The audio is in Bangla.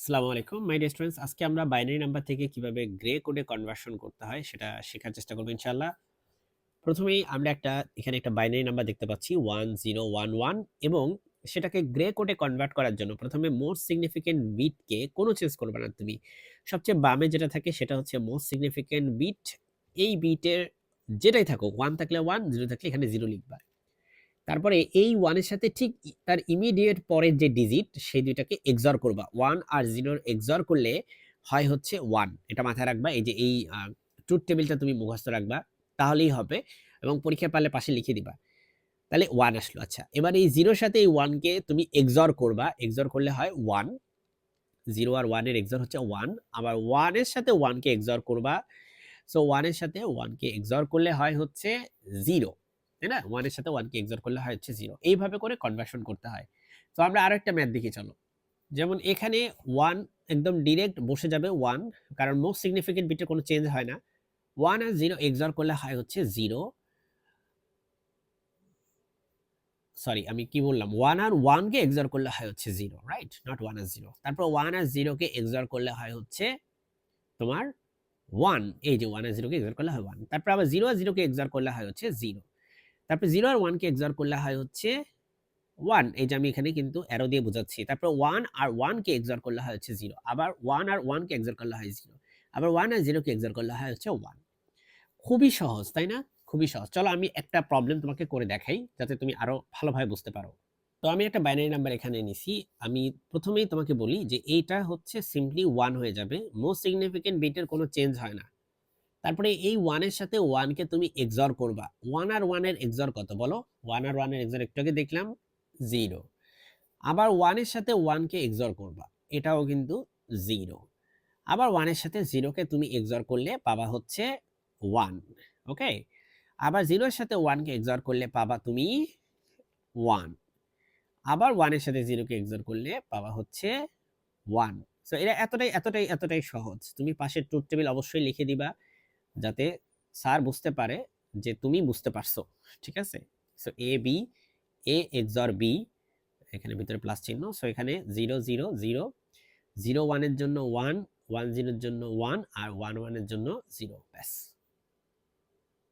আসসালামু আলাইকুম মাই ডিয়ার স্টুডেন্টস, আজকে আমরা বাইনারি নাম্বার থেকে কিভাবে গ্রে কোডে কনভার্সন করতে হয় সেটা শেখার চেষ্টা করব ইনশাআল্লাহ। প্রথমেই আমরা এখানে একটা বাইনারি নাম্বার দেখতে পাচ্ছি 1011 এবং সেটাকে গ্রে কোডে কনভার্ট করার জন্য প্রথমে মোস্ট সিগনিফিকেন্ট বিটকে কোনো চেঞ্জ করবে না তুমি। সবচেয়ে বামে যেটা থাকে সেটা হচ্ছে মোস্ট সিগনিফিকেন্ট বিট। এই বিটের যেটাই থাকুক, 1 থাকলে 1, 0 থাকলে এখানে 0 লিখবা। তারপরে এই 1 এর সাথে ঠিক তার ইমিডিয়েট পরের যে ডিজিট সেই ২ টাকে XOR করবা। 1 আর 0 র XOR করলে হয় হচ্ছে 1। এটা মাথায় রাখবা। এই যে এই ট্রুথ টেবিলটা তুমি মুখস্থ রাখবা, তাহলেই হবে এবং পরীক্ষায় পারলে পাশে লিখে দিবা। তাহলে 1 আসলো। আচ্ছা, এবার এই 0 এর সাথে এই 1 কে তুমি XOR করবা। XOR করলে হয় 1। 0 আর 1 এর XOR হচ্ছে 1। আবার 1 এর সাথে 1 কে XOR করবা। সো 1 এর সাথে 1 কে XOR করলে হয় হচ্ছে 0। তাই না? 1 এর সাথে 1 কে XOR করলে হয় হচ্ছে 0। এইভাবে করে কনভার্সন করতে হয়। তো আমরা আরেকটা ম্যাথ দেখি চলো। যেমন এখানে 1 একদম ডিরেক্ট বসে যাবে 1, কারণ মোস্ট সিগনিফিকেন্ট বিটের কোনো চেঞ্জ হয় না। 1 আর 0 XOR করলে হয় হচ্ছে 0। সরি, আমি কি বললাম? 1 আর 1 কে XOR করলে হয় হচ্ছে 0, রাইট? নট 1 আর 0। তারপর 1 আর 0 কে XOR করলে হয় হচ্ছে তোমার 1। এই যে 1 আর 0 কে XOR করলে হয় 1। তারপর আবার 0 আর 0 কে XOR করলে হয় হচ্ছে 0। তারপর 0 আর 1 কে XOR করলে হয় হচ্ছে 1। এই যে আমি এখানে কিন্তু অ্যারো দিয়ে বোঝাচ্ছি। তারপর 1 আর 1 কে XOR করলে হয় হচ্ছে 0। আবার 1 আর 1 কে XOR করলে হয় 0। আবার 1 আর 0 কে XOR করলে হয় হচ্ছে 1। খুবই সহজ, তাই না? খুবই সহজ। চলো আমি একটা প্রবলেম তোমাকে করে দেখাই যাতে তুমি আরো ভালোভাবে বুঝতে পারো। তো আমি একটা বাইনারি নাম্বার এখানে নিছি। আমি প্রথমেই তোমাকে বলি যে এইটা হচ্ছে সিম্পলি 1 হয়ে যাবে। মোস্ট সিগনিফিকেন্ট বিটের কোনো চেঞ্জ হয় না। তারপরে এই 1 এর সাথে 1 কে তুমি XOR করবা। 1 আর 1 এর XOR কত বলো? 1 আর 1 এর XOR একটু আগে দেখলাম 0। আবার 1 এর সাথে 1 কে XOR করবা। এটাও কিন্তু 0। আবার 1 এর সাথে 0 কে তুমি XOR করলে পাবা হচ্ছে 1। ওকে? আবার 0 এর সাথে 1 কে XOR করলে পাবা তুমি 1। আবার 1 এর সাথে 0 কে XOR করলে পাবা হচ্ছে 1। সো এটা এতটাই সহজ। তুমি পাশে ট্রুথ টেবিল অবশ্যই লিখে দিবা যাতে স্যার বুঝতে পারে যে তুমি বুঝতে পারছো। ঠিক আছে? সো A XOR B, এখানে ভিতরে প্লাস চিহ্ন। সো এখানে 0 0 0, 0 1 এর জন্য 1, 1 0 এর জন্য 1 আর 1 1 এর জন্য 0, ব্যাস।